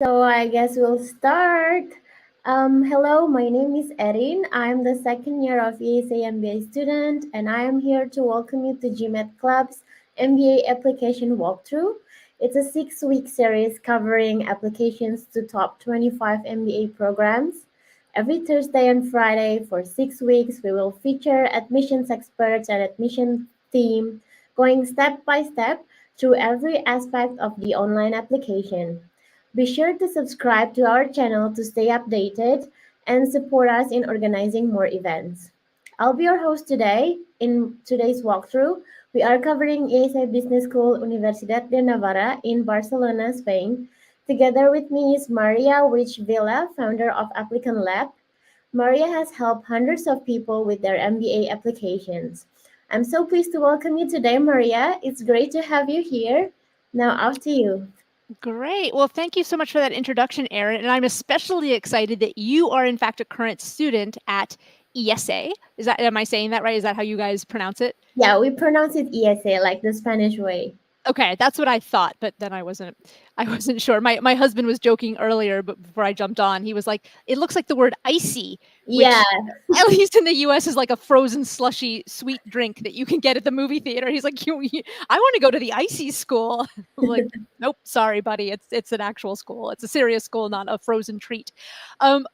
So I guess we'll start. Hello, my name is Erin. I'm the second year of IESE MBA student, and I am here to welcome you to GMAT Club's MBA application walkthrough. It's a 6-week series covering applications to top 25 MBA programs. Every Thursday and Friday for 6 weeks, we will feature admissions experts and admission team going step by step through every aspect of the online application. Be sure to subscribe to our channel to stay updated and support us in organizing more events. I'll be your host today. In today's walkthrough, we are covering IESE Business School Universidad de Navarra in Barcelona, Spain. Together with me is Maria Wich Villa, founder of Applicant Lab. Maria has helped hundreds of people with their MBA applications. I'm so pleased to welcome you today, Maria. It's great to have you here. Now, off to you. Great. Well, thank you so much for that introduction, Erin. And I'm especially excited that you are, in fact, a current student at IESE. Am I saying that right? Is that how you guys pronounce it? Yeah, we pronounce it ESA, like the Spanish way. Okay, that's what I thought, but then I wasn't sure. My husband was joking earlier, but before I jumped on, he was like, "It looks like the word icy," Yeah, which at least in the US is like a frozen slushy sweet drink that you can get at the movie theater. He's like, I want to go to the icy school." I'm like, "Nope, sorry, buddy. It's an actual school. It's a serious school, not a frozen treat."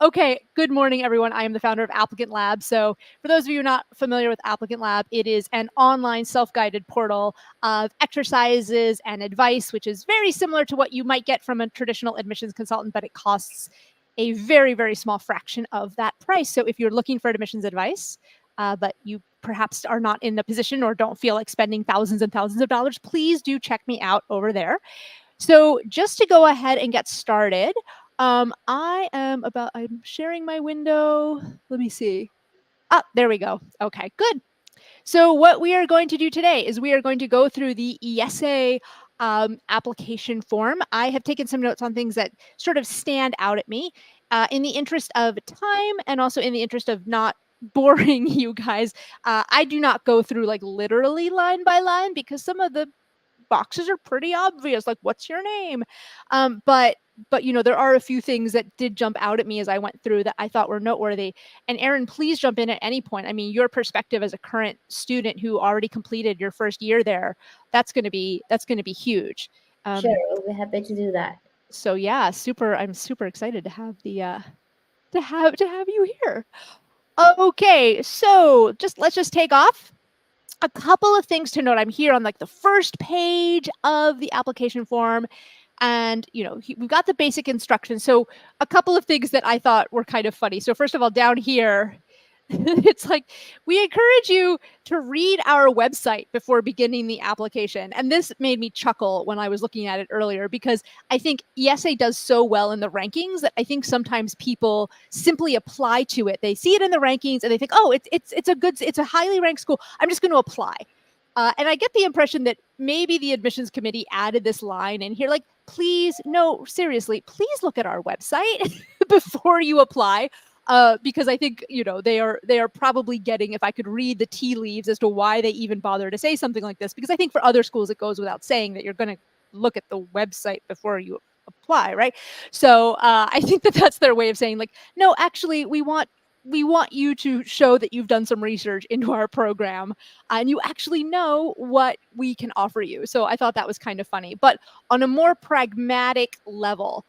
Okay, good morning, everyone. I am the founder of Applicant Lab. So for those of you not familiar with Applicant Lab, it is an online self-guided portal of exercises and advice, which is very similar to what you might get from a traditional admissions consultant, but it costs a very, very small fraction of that price. So if you're looking for admissions advice, but you perhaps are not in the position or don't feel like spending thousands and thousands of dollars, please do check me out over there. So just to go ahead and get started, I'm sharing my window. Let me see. There we go. Okay, good. So what we are going to do today is we are going to go through the ESA application form. I have taken some notes on things that sort of stand out at me in the interest of time and also in the interest of not boring you guys. I do not go through like literally line by line because some of the boxes are pretty obvious, like what's your name? But there are a few things that did jump out at me as I went through that I thought were noteworthy. And Erin, please jump in at any point. I mean, your perspective as a current student who already completed your first year there, that's going to be huge. sure, we'll be happy to do that. So yeah, I'm super excited to have the to have you here. Okay, so let's just take off. A couple of things to note. I'm here on like the first page of the application form, and we've got the basic instructions. So a couple of things that I thought were kind of funny. So first of all, down here, it's like, we encourage you to read our website before beginning the application. And this made me chuckle when I was looking at it earlier, because I think ESA does so well in the rankings that I think sometimes people simply apply to it. They see it in the rankings and they think, oh, it's a highly ranked school, I'm just going to apply. And I get the impression that maybe the admissions committee added this line in here, like, please, no, seriously, please look at our website before you apply. Because I think they are probably getting, if I could read the tea leaves as to why they even bother to say something like this, because I think for other schools it goes without saying that you're going to look at the website before you apply, right? So I think that that's their way of saying, like, no, actually, we want you to show that you've done some research into our program and you actually know what we can offer you. So I thought that was kind of funny. But on a more pragmatic level,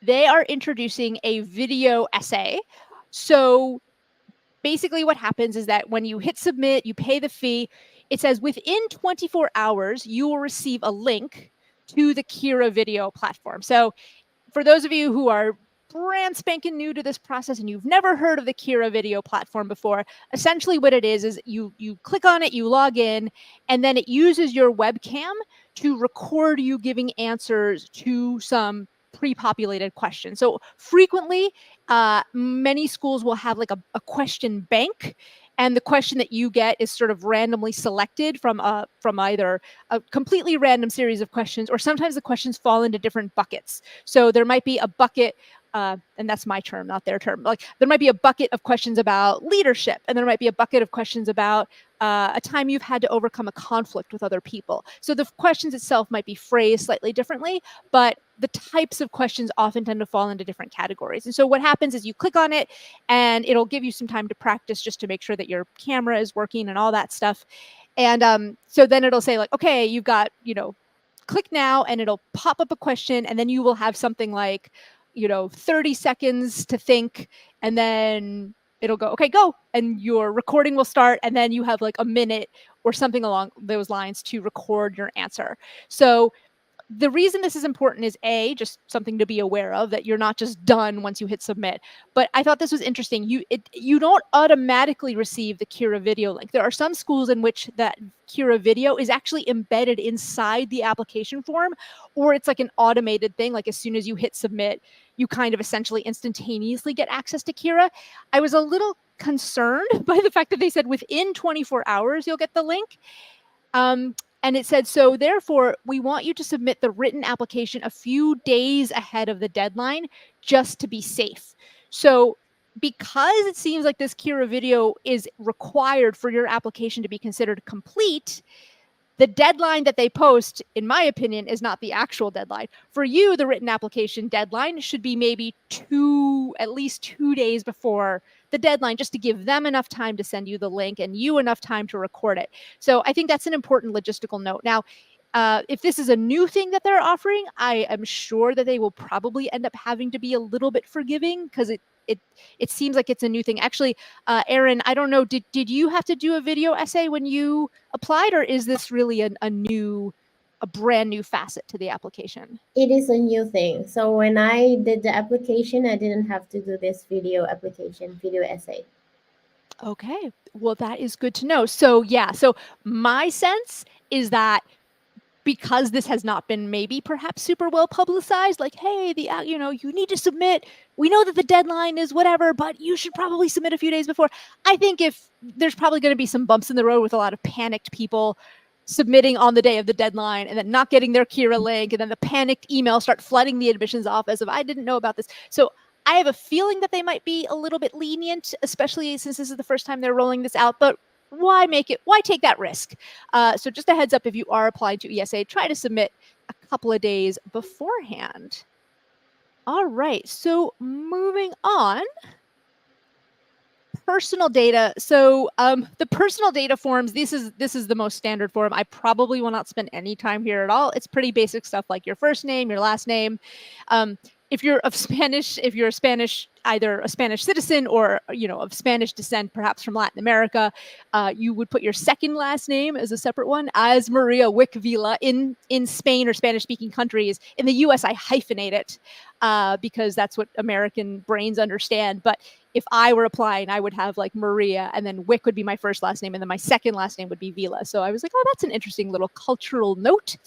they are introducing a video essay. So basically what happens is that when you hit submit, you pay the fee, it says within 24 hours, you will receive a link to the Kira video platform. So for those of you who are brand spanking new to this process and you've never heard of the Kira video platform before, essentially what it is you click on it, you log in, and then it uses your webcam to record you giving answers to some pre-populated questions. So frequently, many schools will have like a question bank, and the question that you get is sort of randomly selected from either a completely random series of questions, or sometimes the questions fall into different buckets. So there might be a bucket, and that's my term, not their term. Like there might be a bucket of questions about leadership, and there might be a bucket of questions about a time you've had to overcome a conflict with other people. So the questions itself might be phrased slightly differently, but the types of questions often tend to fall into different categories. And so what happens is you click on it and it'll give you some time to practice just to make sure that your camera is working and all that stuff. And so then it'll say like, okay, you've got, click now, and it'll pop up a question, and then you will have something like, 30 seconds to think, and then it'll go, okay, go, and your recording will start, and then you have like a minute or something along those lines to record your answer. So the reason this is important is just something to be aware of, that you're not just done once you hit submit. But I thought this was interesting. You don't automatically receive the Kira video link. There are some schools in which that Kira video is actually embedded inside the application form, or it's like an automated thing. Like as soon as you hit submit, you kind of essentially instantaneously get access to Kira. I was a little concerned by the fact that they said within 24 hours you'll get the link. And it said, so therefore, we want you to submit the written application a few days ahead of the deadline just to be safe. So because it seems like this Kira video is required for your application to be considered complete, the deadline that they post, in my opinion, is not the actual deadline. For you, the written application deadline should be maybe at least 2 days before the deadline, just to give them enough time to send you the link and you enough time to record it. So I think that's an important logistical note. Now, if this is a new thing that they're offering, I am sure that they will probably end up having to be a little bit forgiving, because it seems like it's a new thing. Actually, Erin, I don't know, did you have to do a video essay when you applied, or is this really a brand new facet to the application? It is a new thing. So when I did the application, I didn't have to do this video essay. Okay, well, that is good to know. So so my sense is that because this has not been maybe perhaps super well publicized, like, hey, you need to submit. We know that the deadline is whatever, but you should probably submit a few days before. I think if there's probably going to be some bumps in the road with a lot of panicked people submitting on the day of the deadline and then not getting their Kira link, and then the panicked emails start flooding the admissions office of, I didn't know about this. So I have a feeling that they might be a little bit lenient, especially since this is the first time they're rolling this out. But why take that risk? So just a heads up, if you are applying to ESA, try to submit a couple of days beforehand. All right, so moving on. Personal data. So the personal data forms, this is the most standard form. I probably will not spend any time here at all. It's pretty basic stuff like your first name, your last name. If you're either a Spanish citizen or of Spanish descent, perhaps from Latin America, you would put your second last name as a separate one, as Maria Wick Vila. In Spain or Spanish-speaking countries, in the U.S. I hyphenate it because that's what American brains understand. But if I were applying, I would have like Maria, and then Wick would be my first last name, and then my second last name would be Vila. So I was like, oh, that's an interesting little cultural note.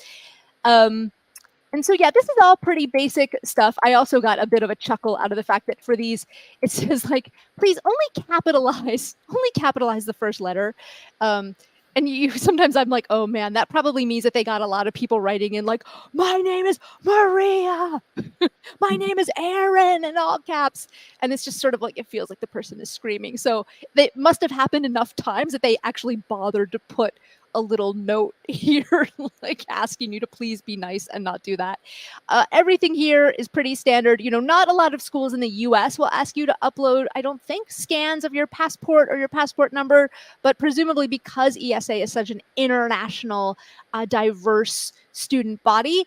And so, this is all pretty basic stuff. I also got a bit of a chuckle out of the fact that for these, it says like, please only capitalize the first letter. And sometimes I'm like, oh man, that probably means that they got a lot of people writing in like, my name is Maria, my name is Aaron, in all caps. And it's just sort of like, it feels like the person is screaming. So it must have happened enough times that they actually bothered to put a little note here, like asking you to please be nice and not do that. Everything here is pretty standard. Not a lot of schools in the US will ask you to upload, I don't think, scans of your passport or your passport number, but presumably because ESA is such an international, diverse student body,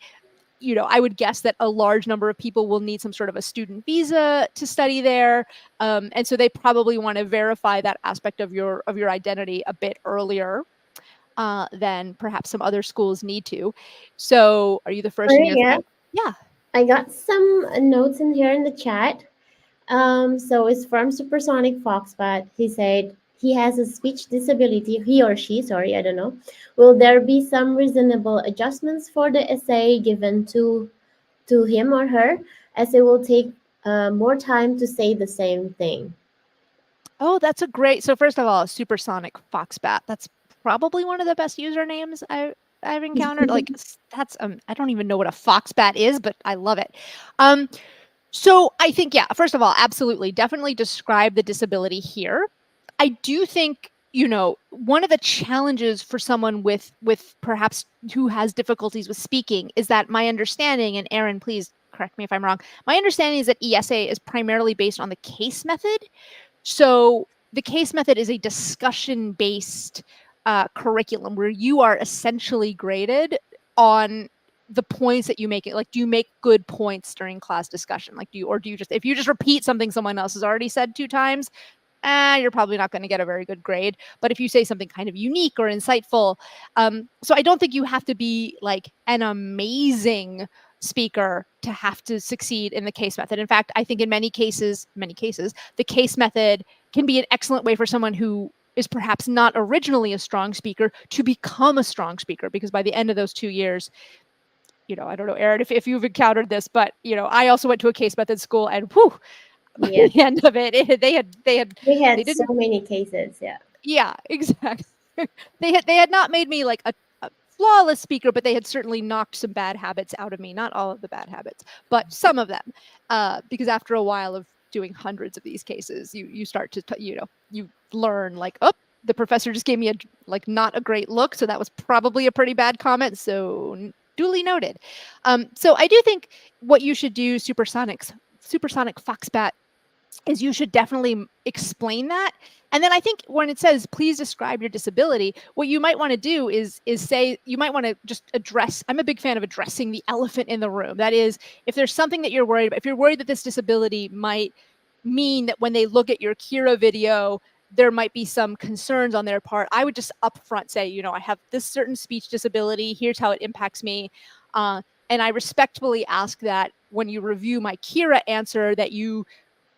I would guess that a large number of people will need some sort of a student visa to study there. And so they probably want to verify that aspect of your identity a bit earlier than perhaps some other schools need to. So are you the first in your family? Yeah. I got some notes in here in the chat. So it's from Supersonic Foxbat. He said he has a speech disability, he or she, sorry, I don't know. Will there be some reasonable adjustments for the essay given to him or her, as it will take more time to say the same thing? Oh, that's a great. So first of all, Supersonic Foxbat. That's probably one of the best usernames I've encountered. Like that's I don't even know what a Foxbat is, but I love it. So I think, first of all, absolutely, definitely describe the disability here. I do think one of the challenges for someone with perhaps who has difficulties with speaking is that my understanding, and Erin, please correct me if I'm wrong, my understanding is that ESA is primarily based on the case method. So the case method is a discussion-based curriculum where you are essentially graded on the points that you make. It like, do you make good points during class discussion? Like, do you just, if you just repeat something someone else has already said 2 times, you're probably not going to get a very good grade. But if you say something kind of unique or insightful, so I don't think you have to be like an amazing speaker to have to succeed in the case method. In fact, I think in many cases, the case method can be an excellent way for someone who is perhaps not originally a strong speaker to become a strong speaker, because by the end of those 2 years, I don't know, Erin, if you've encountered this, but I also went to a case method school, and whew, by Yeah, the end of it, we they had so didn't. many cases. Yeah, exactly. They had not made me like a flawless speaker, but they had certainly knocked some bad habits out of me. Not all of the bad habits, but some of them. Because after a while of doing hundreds of these cases, you start to you learn like, oh, the professor just gave me not a great look, so that was probably a pretty bad comment. So duly noted. So I do think what you should do, Supersonic Foxbat, is you should definitely explain that. And then I think when it says, please describe your disability, what you might want to do is say, you might want to just address, I'm a big fan of addressing the elephant in the room. That is, if there's something that you're worried about, if you're worried that this disability might mean that when they look at your Kira video, there might be some concerns on their part, I would just upfront say, I have this certain speech disability, here's how it impacts me. And I respectfully ask that when you review my Kira answer, that you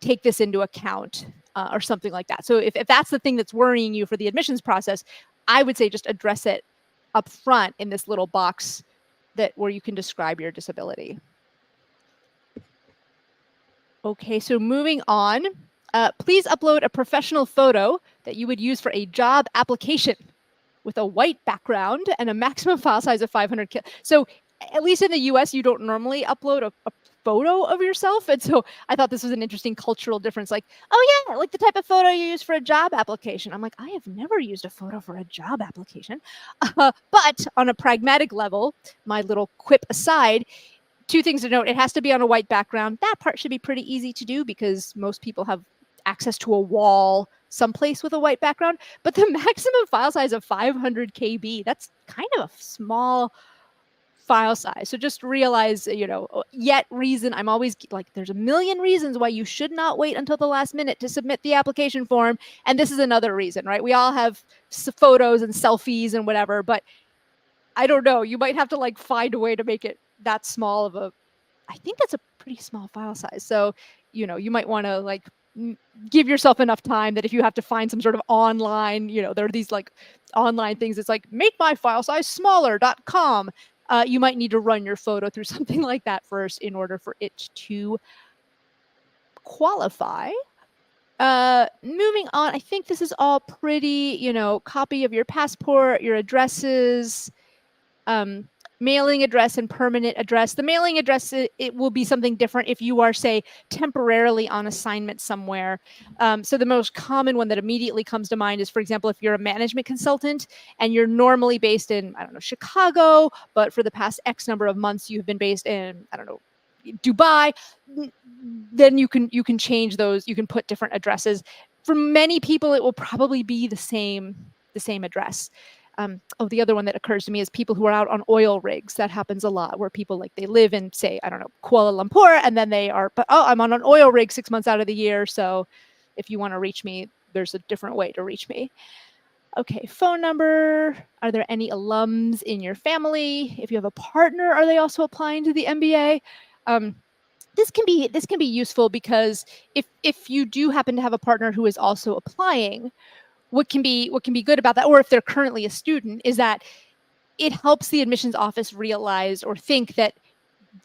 take this into account, or something like that. So if that's the thing that's worrying you for the admissions process, I would say just address it up front in this little box where you can describe your disability. Okay, so moving on, please upload a professional photo that you would use for a job application with a white background and a maximum file size of 500. So at least in the US, you don't normally upload a photo of yourself. And so I thought this was an interesting cultural difference. Like, oh yeah, like the type of photo you use for a job application. I'm like, I have never used a photo for a job application. But on a pragmatic level, my little quip aside, 2 things to note. It has to be on a white background. That part should be pretty easy to do because most people have access to a wall someplace with a white background. But the maximum file size of 500 KB, that's kind of a small file size. So just realize, reason, I'm always like, there's a million reasons why you should not wait until the last minute to submit the application form. And this is another reason, right? We all have photos and selfies and whatever, but I don't know, you might have to find a way to make it that small of I think that's a pretty small file size. So, you might want to give yourself enough time that if you have to find some sort of online, there are these online things. It's like, make my file size smaller.com. You might need to run your photo through something like that first in order for it to qualify. Moving on, I think this is all pretty, copy of your passport, your addresses, mailing address and permanent address. The mailing address, it will be something different if you are, say, temporarily on assignment somewhere. So the most common one that immediately comes to mind is, for example, if you're a management consultant and you're normally based in, I don't know, Chicago, but for the past X number of months, you've been based in, I don't know, Dubai, then you can change those. You can put different addresses. For many people, it will probably be the same address. The other one that occurs to me is people who are out on oil rigs. That happens a lot, where people they live in, say, I don't know, Kuala Lumpur, and then they are, but I'm on an oil rig 6 months out of the year. So if you want to reach me, there's a different way to reach me. Okay, phone number. Are there any alums in your family? If you have a partner, are they also applying to the MBA? This can be useful because if you do happen to have a partner who is also applying, what can be good about that, or if they're currently a student, is that it helps the admissions office realize or think that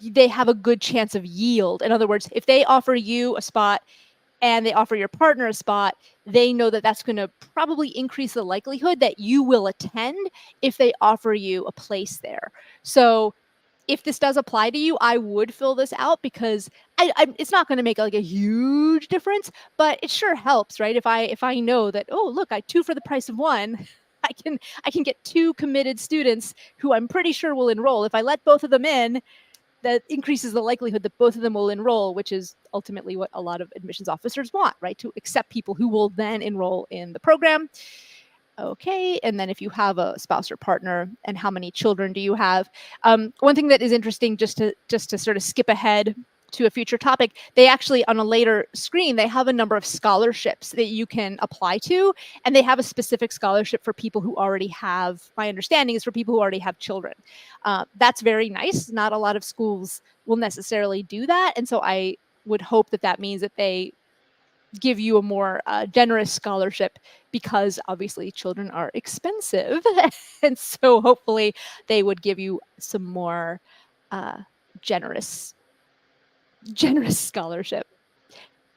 they have a good chance of yield. In other words, if they offer you a spot and they offer your partner a spot, they know that that's going to probably increase the likelihood that you will attend if they offer you a place there. So if this does apply to you, I would fill this out because it's not going to make like a huge difference, but it sure helps, right? If I know that, oh, look, I 2 for the price of 1, I can get 2 committed students who I'm pretty sure will enroll. If I let both of them in, that increases the likelihood that both of them will enroll, which is ultimately what a lot of admissions officers want, right? To accept people who will then enroll in the program. Okay, and then if you have a spouse or partner, and how many children do you have? One thing that is interesting, just to sort of skip ahead to a future topic, they actually, on a later screen, they have a number of scholarships that you can apply to, and they have a specific scholarship for people who already have, my understanding is for people who already have children. That's very nice. Not a lot of schools will necessarily do that, and so I would hope that that means that they give you a more generous scholarship, because obviously children are expensive. And so hopefully they would give you some more generous scholarship.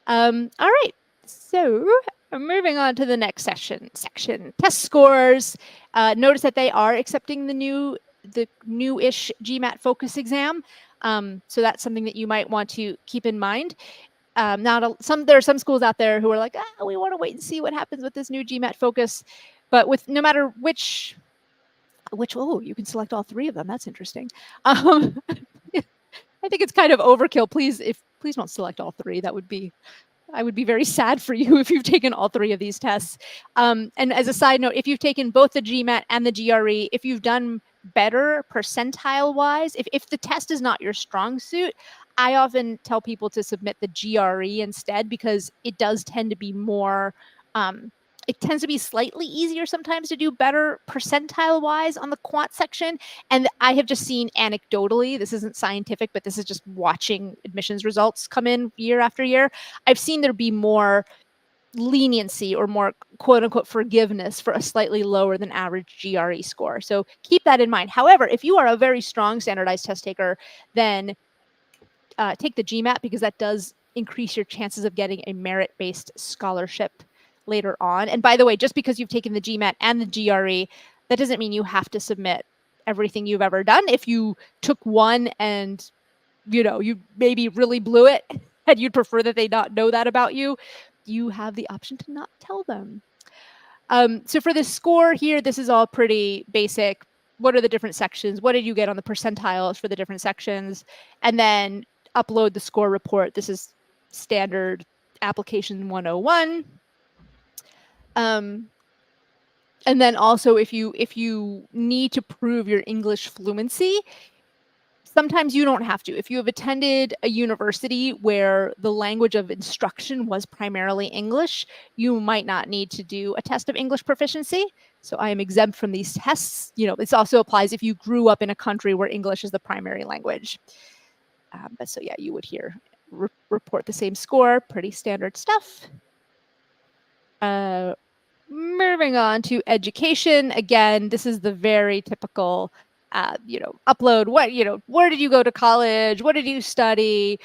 All right, so moving on to the next section, test scores. Notice that they are accepting the new-ish GMAT focus exam. So that's something that you might want to keep in mind. There are some schools out there who are like, we want to wait and see what happens with this new GMAT focus. But with no matter which, you can select all 3 of them. That's interesting. I think it's kind of overkill. Please don't select all 3. I would be very sad for you if you've taken all 3 of these tests. And as a side note, if you've taken both the GMAT and the GRE, if you've done better percentile-wise, if the test is not your strong suit, I often tell people to submit the GRE instead, because it does tend to be more, it tends to be slightly easier sometimes to do better percentile-wise on the quant section. And I have just seen anecdotally, this isn't scientific, but this is just watching admissions results come in year after year, I've seen there be more leniency or more quote unquote forgiveness for a slightly lower than average GRE score. So keep that in mind. However, if you are a very strong standardized test taker, then take the GMAT, because that does increase your chances of getting a merit-based scholarship later on. And by the way, just because you've taken the GMAT and the GRE, that doesn't mean you have to submit everything you've ever done. If you took one and you maybe really blew it and you'd prefer that they not know that about you, you have the option to not tell them. So for the score here, this is all pretty basic. What are the different sections? What did you get on the percentiles for the different sections? And then upload the score report. This is standard application 101. And then also, if you need to prove your English fluency, sometimes you don't have to. If you have attended a university where the language of instruction was primarily English, you might not need to do a test of English proficiency. So I am exempt from these tests. This also applies if you grew up in a country where English is the primary language. But so yeah, you would here report the same score. Pretty standard stuff. Moving on to education. Again, this is the very typical, upload where did you go to college? What did you study?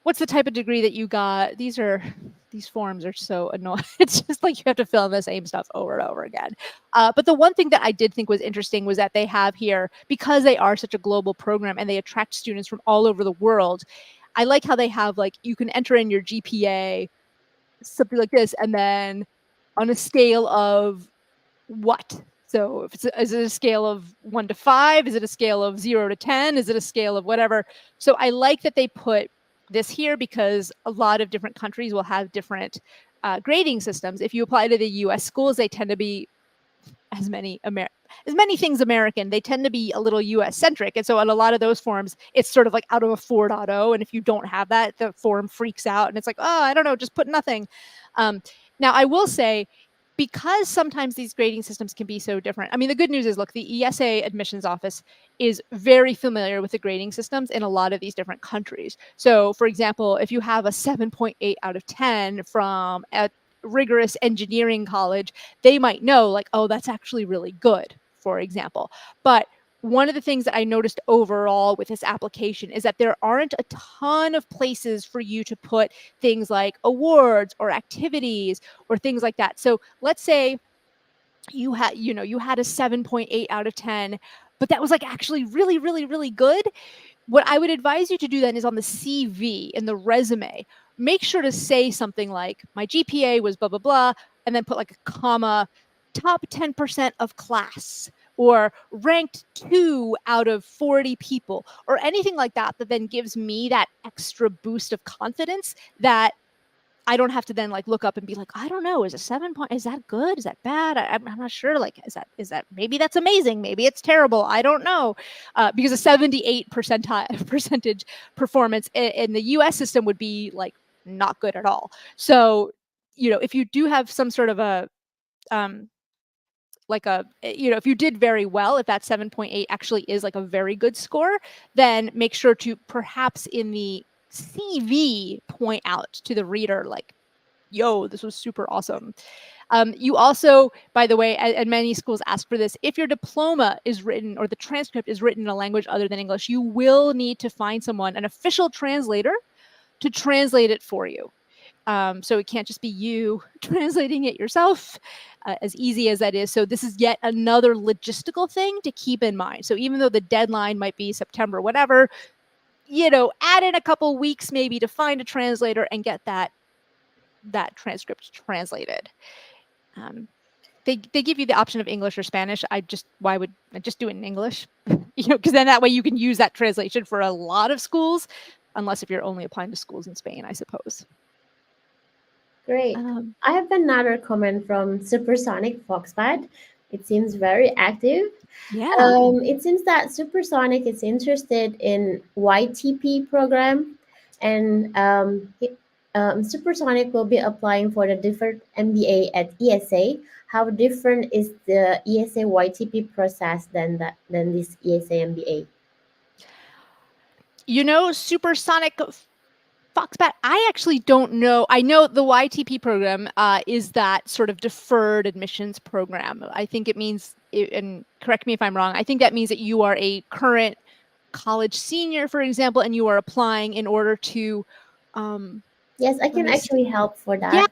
What's the type of degree that you got? These forms are so annoying. It's just like you have to fill in the same stuff over and over again. But the one thing that I did think was interesting was that they have here, because they are such a global program and they attract students from all over the world, I like how they have, like, you can enter in your GPA, something like this, and then on a scale of what? So is it a scale of 1 to 5? Is it a scale of 0 to 10? Is it a scale of whatever? So I like that they put this here, because a lot of different countries will have different grading systems. If you apply to the US schools, they tend to be as many things American. They tend to be a little US centric. And so on a lot of those forms, it's sort of like out of a 4.0. And if you don't have that, the form freaks out and it's like, oh, I don't know, just put nothing. Now, I will say, because sometimes these grading systems can be so different. I mean, the good news is, look, the ESA admissions office is very familiar with the grading systems in a lot of these different countries. So, for example, if you have a 7.8 out of 10 from a rigorous engineering college, they might know, like, oh, that's actually really good, for example. But one of the things that I noticed overall with this application is that there aren't a ton of places for you to put things like awards or activities or things like that. So let's say you had a 7.8 out of 10, but that was like actually really, really, really good. What I would advise you to do then is on the CV, in the resume, make sure to say something like, my GPA was blah, blah, blah, and then put like a comma, top 10% of class, or ranked 2 out of 40 people, or anything like that, that then gives me that extra boost of confidence that I don't have to then like look up and be like, I don't know, is a 7 point, is that good? Is that bad? I'm not sure. Like, is that, maybe that's amazing. Maybe it's terrible. I don't know. Because a 78 percentage performance in the US system would be like not good at all. So, if you do have some sort of a, if you did very well, if that 7.8 actually is like a very good score, then make sure to perhaps in the CV point out to the reader, like, yo, this was super awesome. You also, by the way, and many schools ask for this, if your diploma is written or the transcript is written in a language other than English, you will need to find someone, an official translator, to translate it for you. So it can't just be you translating it yourself, as easy as that is. So this is yet another logistical thing to keep in mind. So even though the deadline might be September, whatever, add in a couple weeks maybe to find a translator and get that transcript translated. They give you the option of English or Spanish. Why would I just do it in English? Because then that way you can use that translation for a lot of schools, unless if you're only applying to schools in Spain, I suppose. Great. I have another comment from Supersonic Foxbat. It seems very active. Yeah. It seems that Supersonic is interested in YTP program, and Supersonic will be applying for the different MBA at ESA. How different is the ESA YTP process than this ESA MBA? Supersonic Foxbat, I actually don't know. I know the YTP program is that sort of deferred admissions program. I think it means, and correct me if I'm wrong, I think that means that you are a current college senior, for example, and you are applying in order to. Yes, I can actually help for that. Yeah,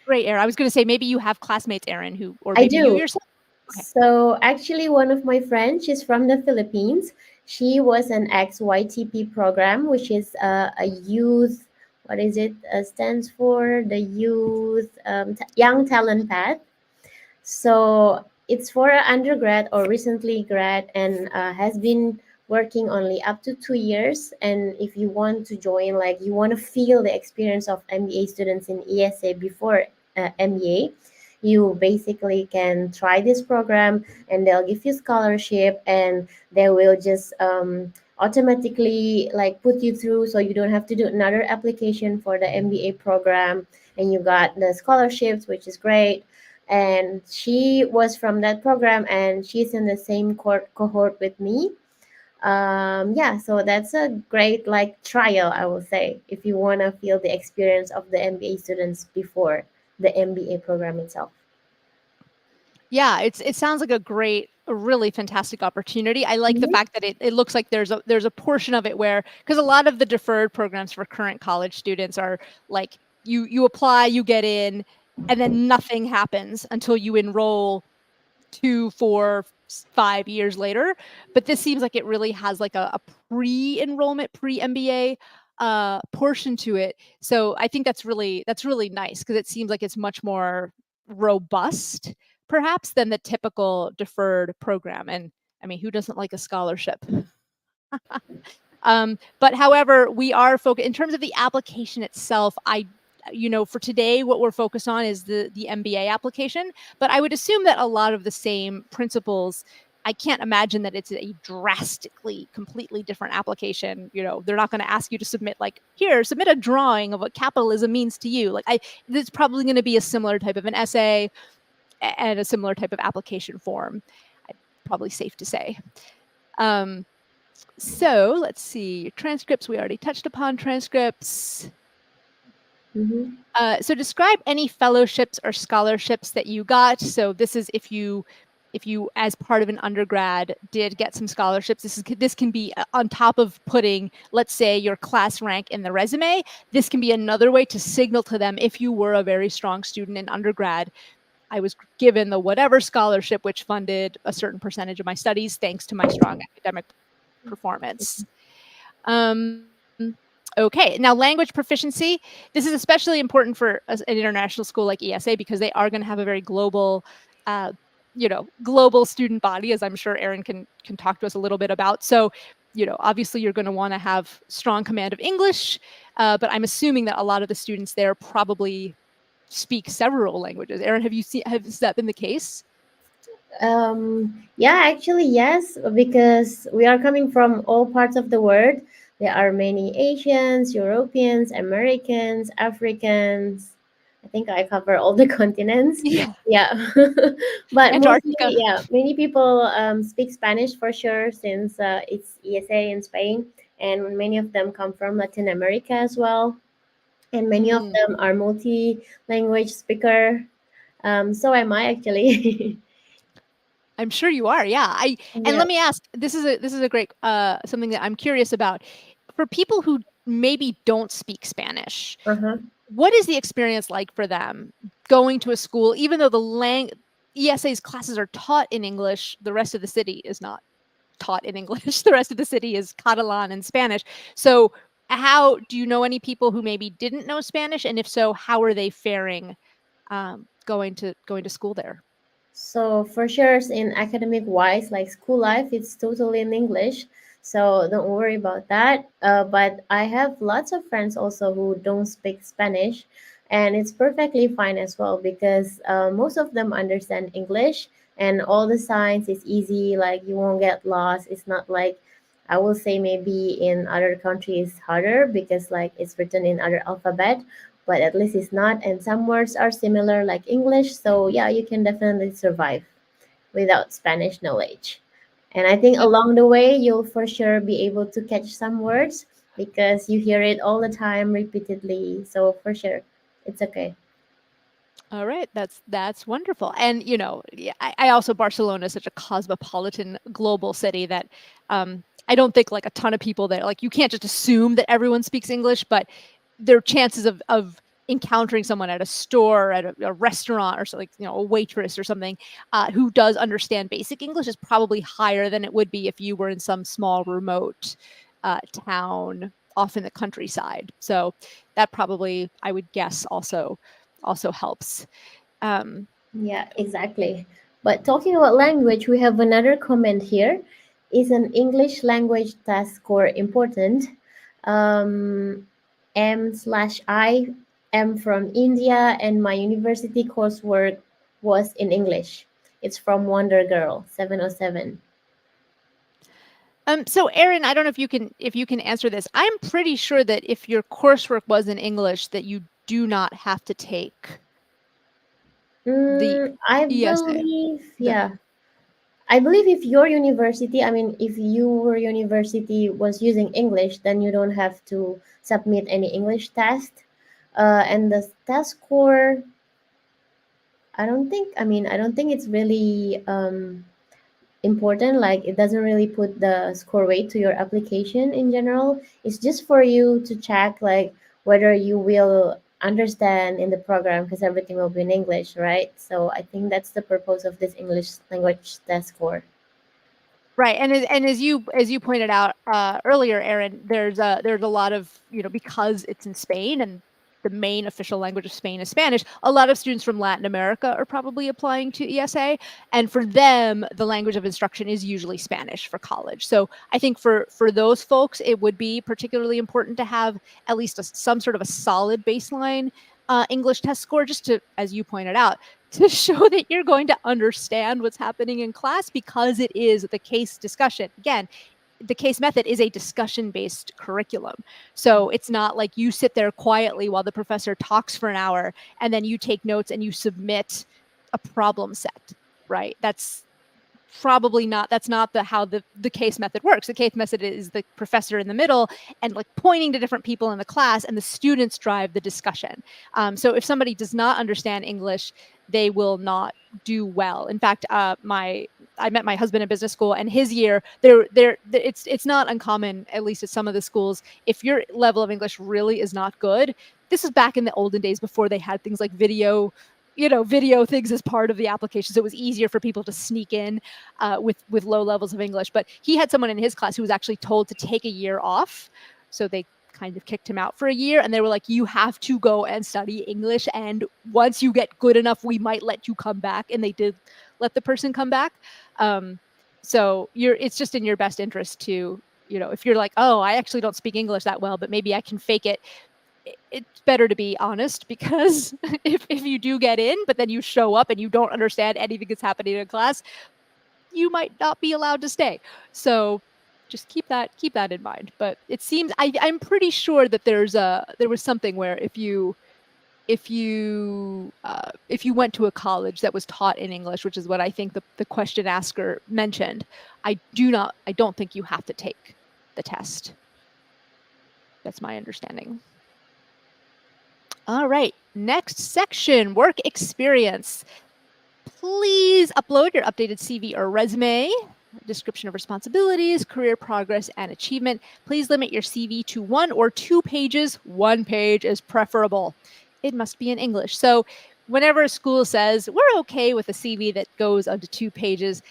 great, Erin. I was going to say maybe you have classmates, Erin, or I maybe you do. yourself. Okay. So actually, one of my friends, she's from the Philippines. She was an ex-YTP program, which is a youth. What is it? Stands for the Youth Young Talent Path. So it's for an undergrad or recently grad, and has been working only up to 2 years. And if you want to join, like you want to feel the experience of MBA students in ESA before MBA, you basically can try this program, and they'll give you scholarship, and they will just automatically like put you through, so you don't have to do another application for the MBA program, and you got the scholarships, which is great. And she was from that program, and she's in the same cohort with me. Yeah, so that's a great like trial, I will say, if you want to feel the experience of the MBA students before the MBA program itself. Yeah, it sounds like a really fantastic opportunity. I like the fact that it looks like there's a portion of it where, because a lot of the deferred programs for current college students are like you apply, you get in, and then nothing happens until you enroll 2, 4, 5 years later. But this seems like it really has like a pre-enrollment, pre-MBA portion to it. So I think that's really nice, because it seems like it's much more robust perhaps than the typical deferred program. And I mean, who doesn't like a scholarship? But however, we are focused in terms of the application itself. For today, what we're focused on is the MBA application, but I would assume that a lot of the same principles. I can't imagine that it's a drastically, completely different application. They're not going to ask you to submit submit a drawing of what capitalism means to you. It's probably going to be a similar type of an essay and a similar type of application form. Probably safe to say. So let's see, transcripts, we already touched upon transcripts. So describe any fellowships or scholarships that you got. So this is if you, as part of an undergrad, did get some scholarships. This can be on top of putting, let's say, your class rank in the resume. This can be another way to signal to them, if you were a very strong student in undergrad, I was given the whatever scholarship which funded a certain percentage of my studies thanks to my strong academic performance. Okay, now language proficiency. This is especially important for an international school like ESA because they are going to have a very global, uh, global student body, as I'm sure Erin can talk to us a little bit about. So, obviously you're going to want to have strong command of English, but I'm assuming that a lot of the students there probably speak several languages. Erin, has that been the case? Yeah, actually, yes, because we are coming from all parts of the world. There are many Asians, Europeans, Americans, Africans. I think I cover all the continents. Yeah, Yeah, but mostly, Antarctica. yeah, many people speak Spanish for sure since it's ESA in Spain, and many of them come from Latin America as well, and many of Mm, them are multi-language speaker. So am I actually. I'm sure you are. Yeah. I and Yeah. let me ask. This is a great something that I'm curious about. For people who maybe don't speak Spanish, Uh-huh. what is the experience like for them going to a school, even though ESA's classes are taught in English, the rest of the city is not taught in English. The rest of the city is Catalan and Spanish. So, how do you know any people who maybe didn't know Spanish, and if so, how are they faring going to school there? So for sure, in academic wise, like school life, it's totally in English. So don't worry about that. But I have lots of friends also who don't speak Spanish, and it's perfectly fine as well because most of them understand English, and all the signs is easy. Like you won't get lost. It's not like I will say maybe in other countries harder because like it's written in other alphabet, but at least it's not. And some words are similar like English. So yeah, you can definitely survive without Spanish knowledge. And I think along the way, you'll for sure be able to catch some words because you hear it all the time repeatedly. So for sure, it's okay. All right, that's wonderful. And yeah, I also Barcelona is such a cosmopolitan global city that I don't think like a ton of people there. Like you can't just assume that everyone speaks English, but their chances of encountering someone at a store, at a restaurant, or so, like a waitress or something who does understand basic English is probably higher than it would be if you were in some small remote town off in the countryside. So that probably I would guess also helps. Um, Yeah, exactly. But talking about language, we have another comment here. Is an English language test score important? Um, M/I am from India and my university coursework was in English. It's from Wonder Girl 707. so Erin, I don't know if you can answer this. I'm pretty sure that if your coursework was in English, that you do not have to take the I ESA. believe, The yeah. I believe if your university, I mean, if your university was using English, then you don't have to submit any English test. And the test score, I don't think it's really important. Like, it doesn't really put the score weight to your application in general. It's just for you to check, like, whether you will understand in the program because everything will be in English, right? So I think that's the purpose of this English language test score. Right, and as you pointed out earlier, Erin, there's a lot of because it's in Spain and the main official language of Spain is Spanish. A lot of students from Latin America are probably applying to ESA, and for them, the language of instruction is usually Spanish for college. So I think for those folks, it would be particularly important to have at least some sort of a solid baseline English test score, just to, as you pointed out, to show that you're going to understand what's happening in class because it is the case discussion. Again, the case method is a discussion based curriculum. So it's not like you sit there quietly while the professor talks for an hour and then you take notes and you submit a problem set, right? That's not how the case method works. The case method is the professor in the middle and like pointing to different people in the class, and the students drive the discussion. So if somebody does not understand English, they will not do well. In fact, I met my husband in business school, and his year it's not uncommon, at least at some of the schools, if your level of English really is not good. This is back in the olden days before they had things like video video things as part of the application, so it was easier for people to sneak in with low levels of English. But he had someone in his class who was actually told to take a year off, so they kind of kicked him out for a year, and they were like, you have to go and study English, and once you get good enough, we might let you come back. And they did let the person come back. So it's just in your best interest to, if you're like, oh, I actually don't speak English that well, but maybe I can fake it. It's better to be honest, because if you do get in, but then you show up and you don't understand anything that's happening in class, you might not be allowed to stay. So just keep that in mind. But it seems I'm pretty sure that there was something where if you went to a college that was taught in English, which is what I think the question asker mentioned, I don't think you have to take the test. That's my understanding. All right, next section, work experience. Please upload your updated CV or resume, description of responsibilities, career progress, and achievement. Please limit your CV to 1 or 2 pages. 1 page is preferable. It must be in English. So whenever a school says, we're okay with a CV that goes onto 2 pages,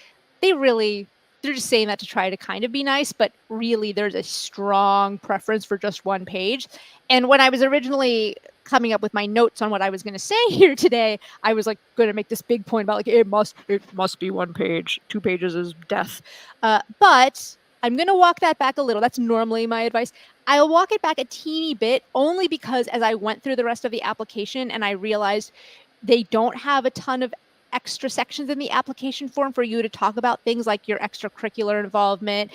they're just saying that to try to kind of be nice, but really there's a strong preference for just 1 page. And when I was originally coming up with my notes on what I was going to say here today, I was like going to make this big point about like, it must be 1 page. 2 pages is death. But I'm going to walk that back a little. That's normally my advice. I'll walk it back a teeny bit, only because as I went through the rest of the application and I realized they don't have a ton of extra sections in the application form for you to talk about things like your extracurricular involvement,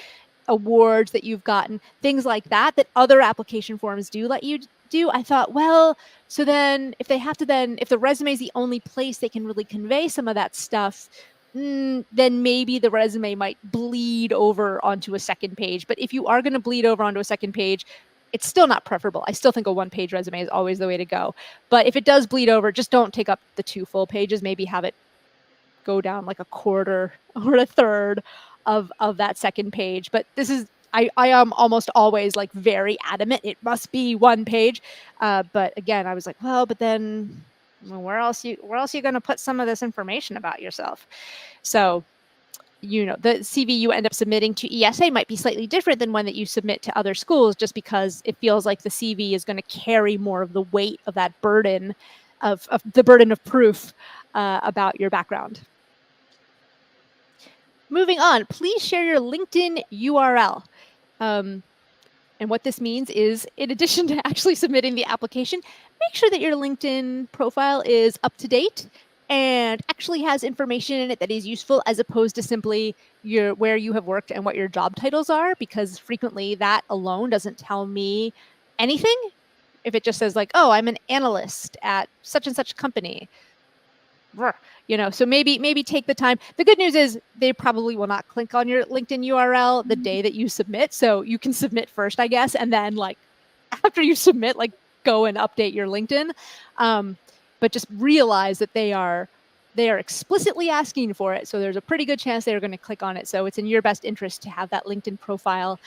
awards that you've gotten, things like that other application forms do let you do. I thought, well, so then if the resume is the only place they can really convey some of that stuff, then maybe the resume might bleed over onto a second page. But if you are going to bleed over onto a second page, it's still not preferable. I still think a 1-page resume is always the way to go. But if it does bleed over, just don't take up the 2 full pages. Maybe have it go down like a quarter or a third of that second page. But this is, I am almost always like very adamant it must be 1 page. But again, I was like, well, but then where else you going to put some of this information about yourself? So the CV you end up submitting to ESA might be slightly different than one that you submit to other schools, just because it feels like the CV is going to carry more of the weight of that burden of the burden of proof about your background. Moving on, please share your LinkedIn URL. And what this means is, in addition to actually submitting the application, make sure that your LinkedIn profile is up to date and actually has information in it that is useful, as opposed to simply where you have worked and what your job titles are, because frequently that alone doesn't tell me anything. If it just says like, oh, I'm an analyst at such and such company, so maybe take the time. The good news is they probably will not click on your LinkedIn URL the day that you submit. So you can submit first, I guess, and then like after you submit, like go and update your LinkedIn. But just realize that they are explicitly asking for it. So there's a pretty good chance they're going to click on it. So it's in your best interest to have that LinkedIn profile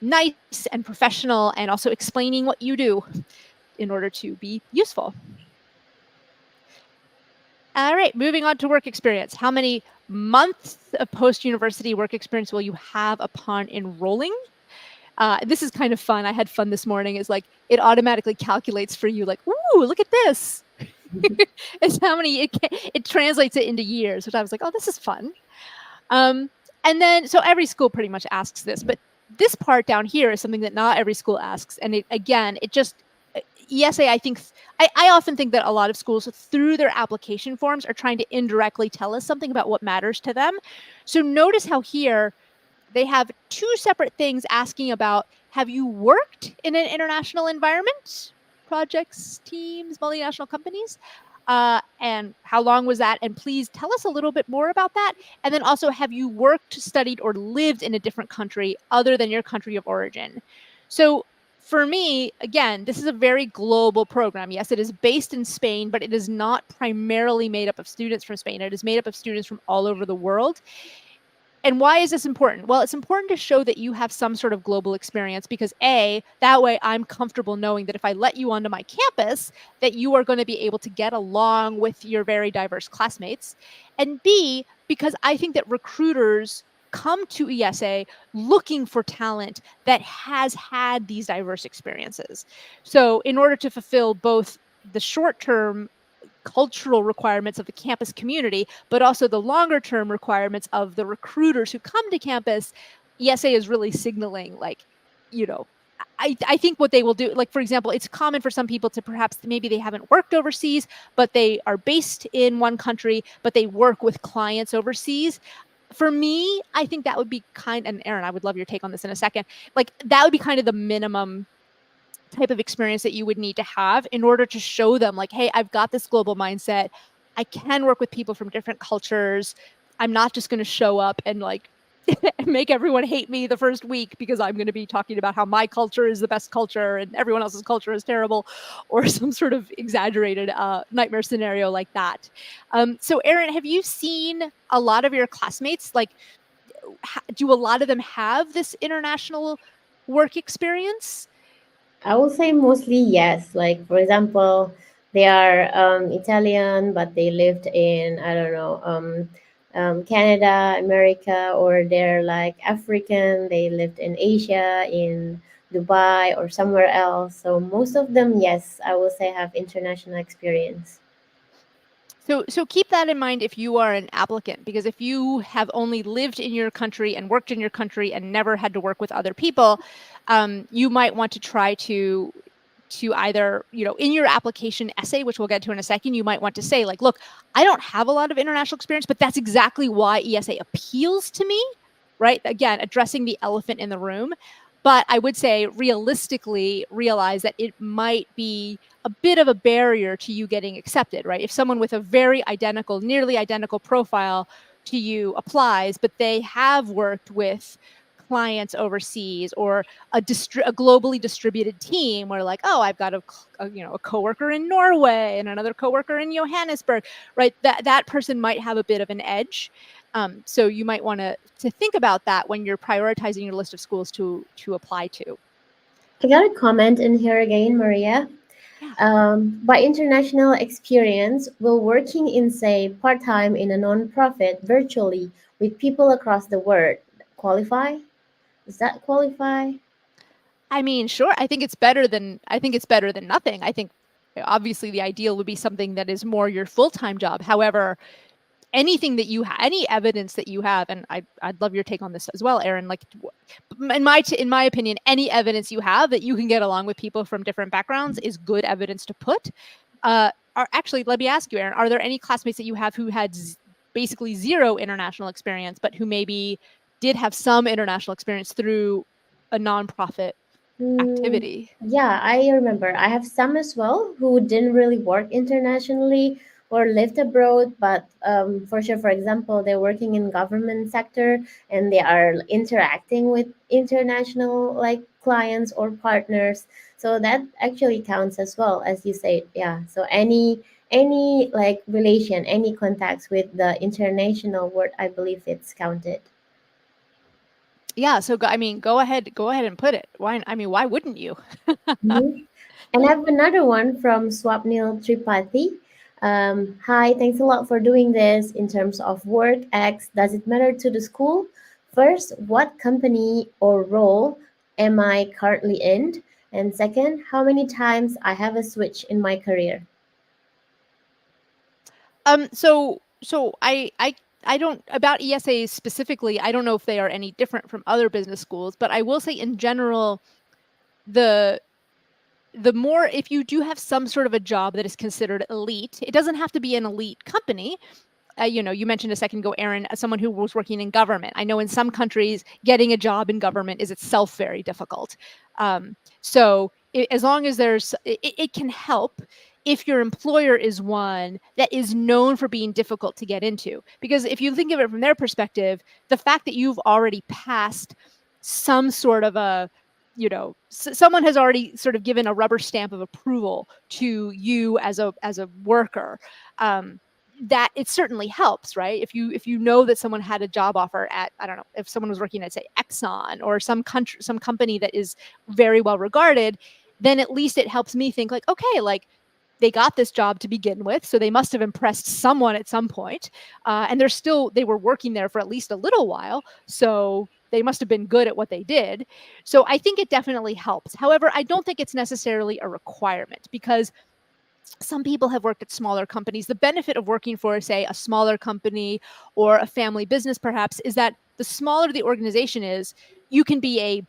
nice and professional, and also explaining what you do in order to be useful. All right, moving on to work experience. How many months of post-university work experience will you have upon enrolling? This is kind of fun. I had fun this morning. It's like it automatically calculates for you, like, ooh, look at this. It's how many it translates it into years, which I was like, oh, this is fun. And then, so every school pretty much asks this, but this part down here is something that not every school asks. And ESA, I often think that a lot of schools through their application forms are trying to indirectly tell us something about what matters to them. So notice how here they have 2 separate things asking about, have you worked in an international environment? Projects, teams, multinational companies? And how long was that? And please tell us a little bit more about that. And then also, have you worked, studied, or lived in a different country other than your country of origin? So for me, again, this is a very global program. Yes, it is based in Spain, but it is not primarily made up of students from Spain. It is made up of students from all over the world. And why is this important? Well, it's important to show that you have some sort of global experience because A, that way I'm comfortable knowing that if I let you onto my campus, that you are going to be able to get along with your very diverse classmates. And B, because I think that recruiters come to ESA looking for talent that has had these diverse experiences. So in order to fulfill both the short-term cultural requirements of the campus community, but also the longer term requirements of the recruiters who come to campus, ESA is really signaling like, you know, I think what they will do, like, for example, it's common for some people to perhaps maybe they haven't worked overseas, but they are based in one country, but they work with clients overseas. For me, I think that would be and Aaron, I would love your take on this in a second. Like, that would be kind of the minimum type of experience that you would need to have in order to show them like, hey, I've got this global mindset. I can work with people from different cultures. I'm not just going to show up and like make everyone hate me the first week because I'm going to be talking about how my culture is the best culture and everyone else's culture is terrible, or some sort of exaggerated nightmare scenario like that. So Erin, have you seen a lot of your classmates, like, do a lot of them have this international work experience? I would say mostly yes. Like for example, they are Italian, but they lived in I don't know Canada, America, or they're like African. They lived in Asia, in Dubai, or somewhere else. So most of them, yes, I will say have international experience. So keep that in mind if you are an applicant, because if you have only lived in your country and worked in your country and never had to work with other people, you might want to try to either, in your application essay, which we'll get to in a second, you might want to say like, look, I don't have a lot of international experience, but that's exactly why ESA appeals to me, right? Again, addressing the elephant in the room. But I would say realistically realize that it might be a bit of a barrier to you getting accepted, right? If someone with a very identical, nearly identical profile to you applies, but they have worked with clients overseas or a globally distributed team where like, oh, I've got a coworker in Norway and another coworker in Johannesburg, right? That person might have a bit of an edge. So you might want to think about that when you're prioritizing your list of schools to apply to. I got a comment in here again, Maria. Yeah. By international experience, will working in, say, part time in a non-profit virtually with people across the world qualify? Does that qualify? I mean, sure. I think it's better than nothing. I think obviously the ideal would be something that is more your full-time job. However, anything that any evidence that you have, and I'd love your take on this as well, Aaron. Like, in my opinion, any evidence you have that you can get along with people from different backgrounds is good evidence to put. Actually, let me ask you, Aaron, are there any classmates that you have who had basically zero international experience, but who maybe did have some international experience through a nonprofit Mm, activity? yeah, I remember. I have some as well who didn't really work internationally or lived abroad, but for sure, for example, they're working in government sector and they are interacting with international like clients or partners. So that actually counts as well, as you said. Yeah. So any like relation, any contacts with the international world, I believe it's counted. Yeah, so go ahead and put it. Why wouldn't you? Mhm. And I have another one from Swapnil Tripathi. Hi, thanks a lot for doing this. In terms of work X, does it matter to the school? First, what company or role am I currently in? And second, how many times I have a switch in my career? So I don't, about ESAs specifically, I don't know if they are any different from other business schools, but I will say in general, the the more, if you do have some sort of a job that is considered elite, it doesn't have to be an elite company. You mentioned a second ago, Aaron, as someone who was working in government. I know in some countries, getting a job in government is itself very difficult. So as long as it can help if your employer is one that is known for being difficult to get into. Because if you think of it from their perspective, the fact that you've already passed some sort of someone has already sort of given a rubber stamp of approval to you as a worker. Um, that it certainly helps, right? If you know that someone had a job offer at, I don't know, if someone was working at, say, Exxon or some company that is very well regarded, then at least it helps me think like, okay, like they got this job to begin with, so they must have impressed someone at some point, and they were working there for at least a little while, so they must have been good at what they did. So I think it definitely helps. However, I don't think it's necessarily a requirement, because some people have worked at smaller companies. The benefit of working for, say, a smaller company or a family business, perhaps, is that the smaller the organization is, you can be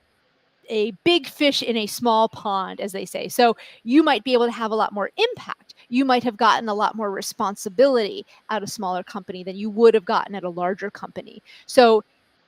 a big fish in a small pond, as they say. So you might be able to have a lot more impact. You might have gotten a lot more responsibility at a smaller company than you would have gotten at a larger company. So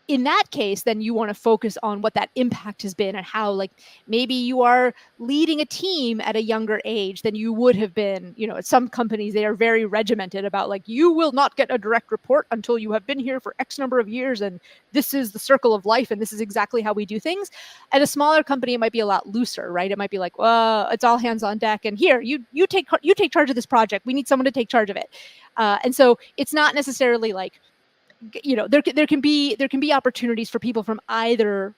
in that case, then you want to focus on what that impact has been, and how, like, maybe you are leading a team at a younger age than you would have been. At some companies, they are very regimented about, like, you will not get a direct report until you have been here for X number of years, and this is the circle of life, and this is exactly how we do things. At a smaller company, it might be a lot looser, right? It might be like, well, it's all hands on deck, and here, you take charge of this project. We need someone to take charge of it. And so it's not necessarily like, there can be opportunities for people from either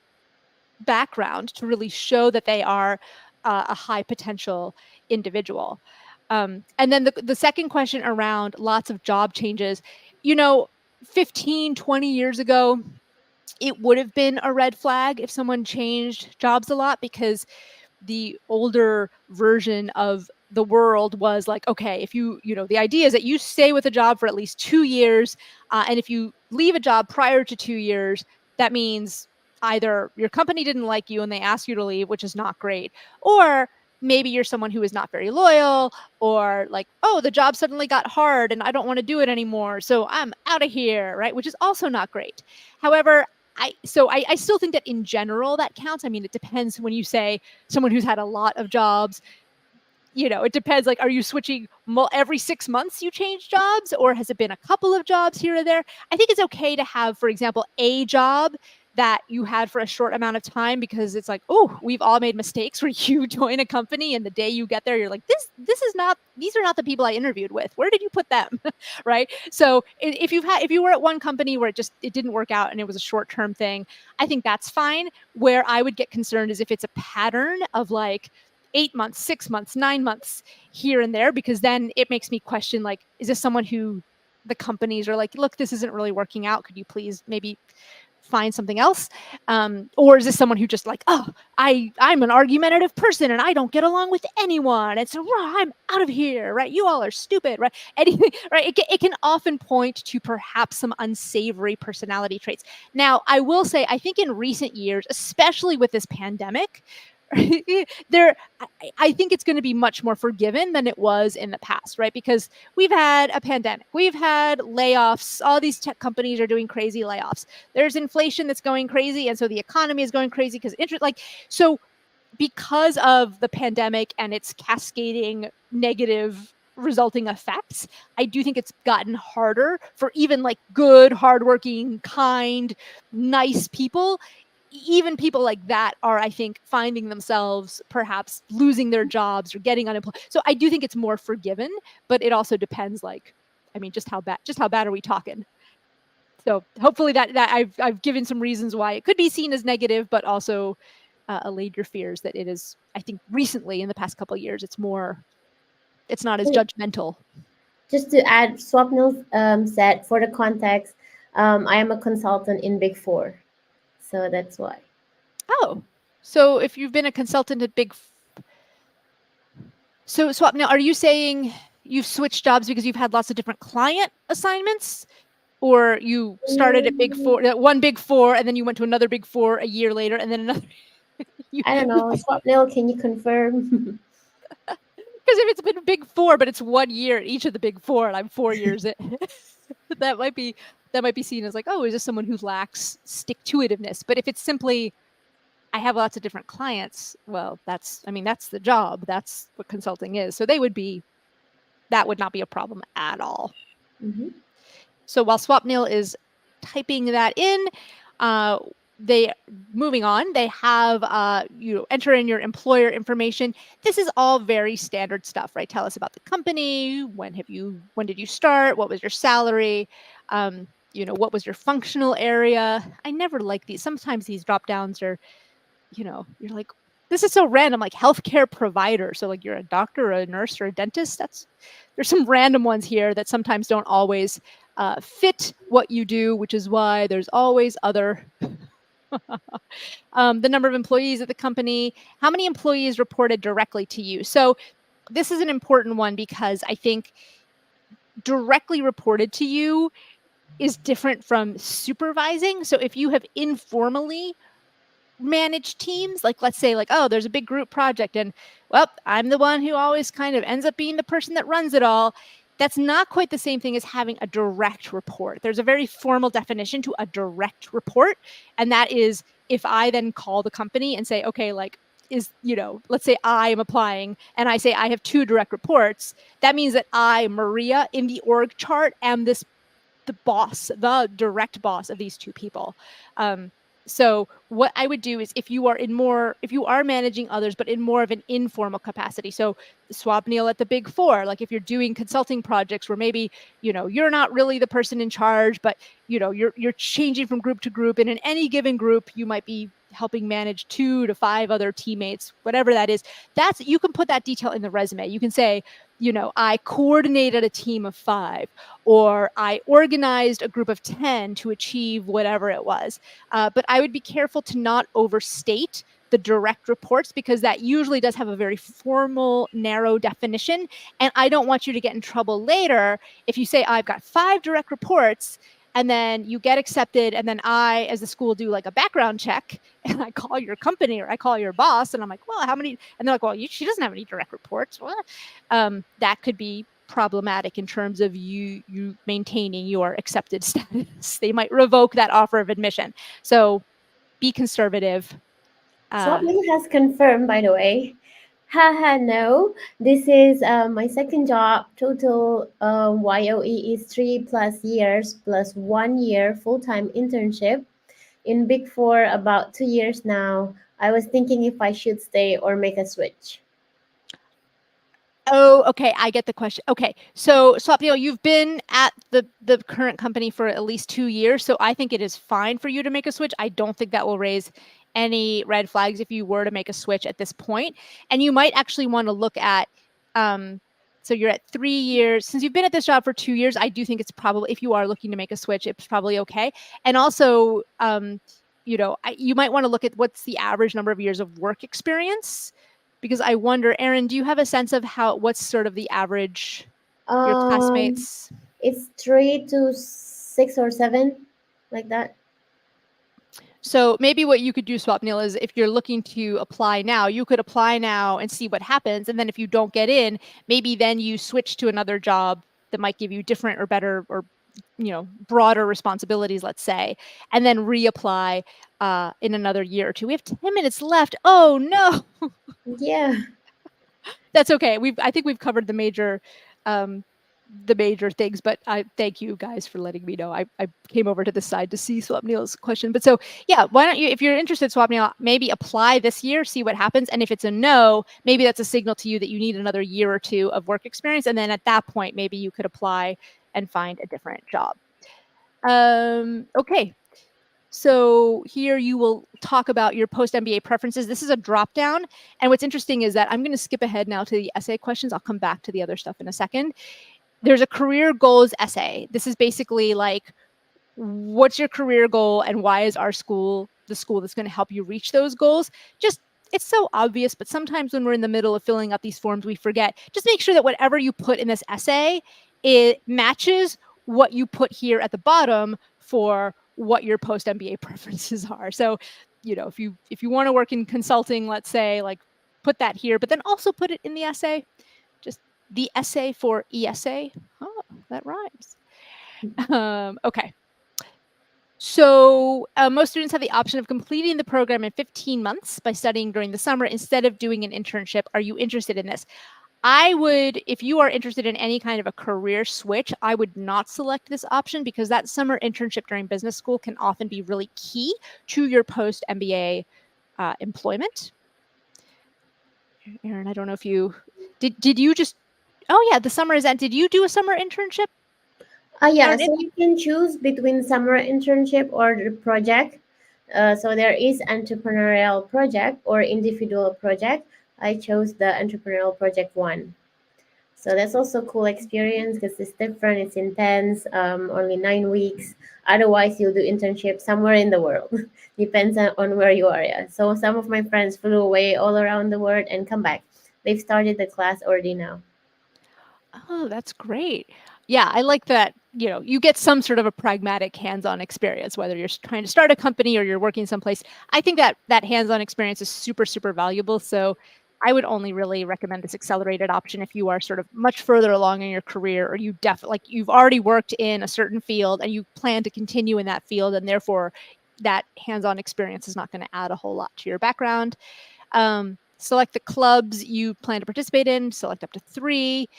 background to really show that they are a high potential individual. And then the second question around lots of job changes, 15-20 years ago, it would have been a red flag if someone changed jobs a lot, because the older version of the world was like, okay, if the idea is that you stay with a job for at least 2 years, and if you leave a job prior to 2 years, that means either your company didn't like you and they asked you to leave, which is not great, or maybe you're someone who is not very loyal, or like, oh, the job suddenly got hard and I don't want to do it anymore, so I'm out of here, right? Which is also not great. However, I still think that in general that counts. I mean, it depends. When you say someone who's had a lot of jobs, it depends. Like, are you switching every 6 months you change jobs, or has it been a couple of jobs here or there? I think it's okay to have, for example, a job that you had for a short amount of time, because it's like, oh, we've all made mistakes where you join a company and the day you get there, you're like, these are not the people I interviewed with. Where did you put them? Right? So if you were at one company where it didn't work out and it was a short-term thing, I think that's fine. Where I would get concerned is if it's a pattern of like 8 months, 6 months, 9 months here and there, because then it makes me question, like, is this someone who the companies are like, look, this isn't really working out. Could you please maybe find something else? Or is this someone who just like, oh, I'm an argumentative person and I don't get along with anyone, and so I'm out of here, right? You all are stupid, right? Anything, right? It can often point to perhaps some unsavory personality traits. Now, I will say, I think in recent years, especially with this pandemic, there I think it's going to be much more forgiven than it was in the past, right? Because we've had a pandemic, we've had layoffs, all these tech companies are doing crazy layoffs, there's inflation that's going crazy, and so the economy is going crazy because interest, like, so because of the pandemic and its cascading negative resulting effects, I do think it's gotten harder for even like good, hardworking, kind, nice people. Even people like that are, I think, finding themselves perhaps losing their jobs or getting unemployed. So I do think it's more forgiven, but it also depends, like, I mean, just how bad are we talking? So hopefully that I've given some reasons why it could be seen as negative, but also allayed your fears that it is. I think recently, in the past couple of years, it's not as judgmental. Just to add, Swapnil said, for the context, I am a consultant in Big Four, so that's why. Oh, so if you've been a consultant at so Swapnil, are you saying you've switched jobs because you've had lots of different client assignments? Or you started at Big Four, one Big Four, and then you went to another Big Four a year later, and then another. I don't know. Swapnil, can you confirm? Because if it's been Big Four, but it's 1 year at each of the Big Four, and I'm 4 years in, that might be seen as like, oh, is this someone who lacks stick-to-itiveness? But if it's simply, I have lots of different clients, well, that's the job. That's what consulting is. So that would not be a problem at all. Mm-hmm. So while Swapnil is typing that in, they moving on, they have you enter in your employer information. This is all very standard stuff, right? Tell us about the company, when did you start, what was your salary, what was your functional area. I never like these. Sometimes these drop downs are, you're like, this is so random, like healthcare provider. So like you're a doctor or a nurse or a dentist. There's some random ones here that sometimes don't always fit what you do, which is why there's always other the number of employees at the company, how many employees reported directly to you. So this is an important one because I think directly reported to you is different from supervising. So if you have informally manage teams, like let's say like, oh, there's a big group project and well, I'm the one who always kind of ends up being the person that runs it all. That's not quite the same thing as having a direct report. There's a very formal definition to a direct report, and that is if I then call the company and say, okay, like let's say I am applying and I say I have 2 direct reports, that means that I, Maria, in the org chart am the direct boss of these 2 people. So what I would do is if you are managing others, but in more of an informal capacity. So Swapnil at the Big Four, like if you're doing consulting projects where maybe, you're not really the person in charge, but you're changing from group to group. And in any given group, you might be helping manage 2 to 5 other teammates, whatever that is. You can put that detail in the resume. You can say, I coordinated a team of 5, or I organized a group of 10 to achieve whatever it was. But I would be careful to not overstate the direct reports because that usually does have a very formal, narrow definition. And I don't want you to get in trouble later if you say, I've got 5 direct reports, and then you get accepted, and then I, as the school, do like a background check, and I call your company or I call your boss, and I'm like, well, how many? And they're like, well, she doesn't have any direct reports. Well, that could be problematic in terms of you maintaining your accepted status. They might revoke that offer of admission. So be conservative. Swapnil has confirmed, by the way. Haha, no. This is my second job. Total YOE is 3+ years plus 1 year full-time internship. In Big Four, about 2 years now. I was thinking if I should stay or make a switch. Oh, okay. I get the question. Okay. So Swapnil, you've been at the current company for at least 2 years. So I think it is fine for you to make a switch. I don't think that will raise any red flags if you were to make a switch at this point. And you might actually want to look at, so you're at 3 years. Since you've been at this job for 2 years, I do think it's probably, if you are looking to make a switch, it's probably okay. And also, you might want to look at what's the average number of years of work experience. Because I wonder, Erin, do you have a sense of what's sort of the average, your Um, classmates? it's 3 to 6 or 7, like that. So maybe what you could do, Swapnil, is if you're looking to apply now, you could apply now and see what happens. And then if you don't get in, maybe then you switch to another job that might give you different or better or broader responsibilities, let's say, and then reapply in another year or 2. We have 10 minutes left. Oh no. Yeah. That's okay. I think we've covered the major things, but I thank you guys for letting me know. I came over to the side to see Swapnil's question. But so yeah, why don't you, if you're interested, Swapnil, maybe apply this year, see what happens. And if it's a no, maybe that's a signal to you that you need another year or 2 of work experience. And then at that point, maybe you could apply and find a different job. Okay. So here you will talk about your post-MBA preferences. This is a drop-down. And what's interesting is that I'm going to skip ahead now to the essay questions. I'll come back to the other stuff in a second. There's a career goals essay. This is basically like, what's your career goal and why is our school the school that's going to help you reach those goals? It's so obvious, but sometimes when we're in the middle of filling out these forms, we forget. Just make sure that whatever you put in this essay, it matches what you put here at the bottom for what your post MBA preferences are. So, if you want to work in consulting, let's say, like put that here, but then also put it in the essay. Just the essay for ESA. Oh, that rhymes. Okay. So most students have the option of completing the program in 15 months by studying during the summer instead of doing an internship. Are you interested in this? I would, if you are interested in any kind of a career switch, I would not select this option because that summer internship during business school can often be really key to your post MBA employment. Erin, I don't know if you did you just, oh yeah, the summer is end. Did you do a summer internship? Yeah, Erin, so you can choose between summer internship or the project. So there is entrepreneurial project or individual project. I chose the entrepreneurial project one. So that's also a cool experience because it's different, it's intense, only 9 weeks. Otherwise, you'll do internship somewhere in the world. Depends on where you are. Yeah. So some of my friends flew away all around the world and come back. They've started the class already now. oh, that's great. Yeah, I like that. You get some sort of a pragmatic hands-on experience, whether you're trying to start a company or you're working someplace. I think that hands-on experience is super, super valuable. So I would only really recommend this accelerated option if you are sort of much further along in your career, or you like you've already worked in a certain field and you plan to continue in that field, and therefore that hands-on experience is not going to add a whole lot to your background. Select the clubs you plan to participate in, select up to 3.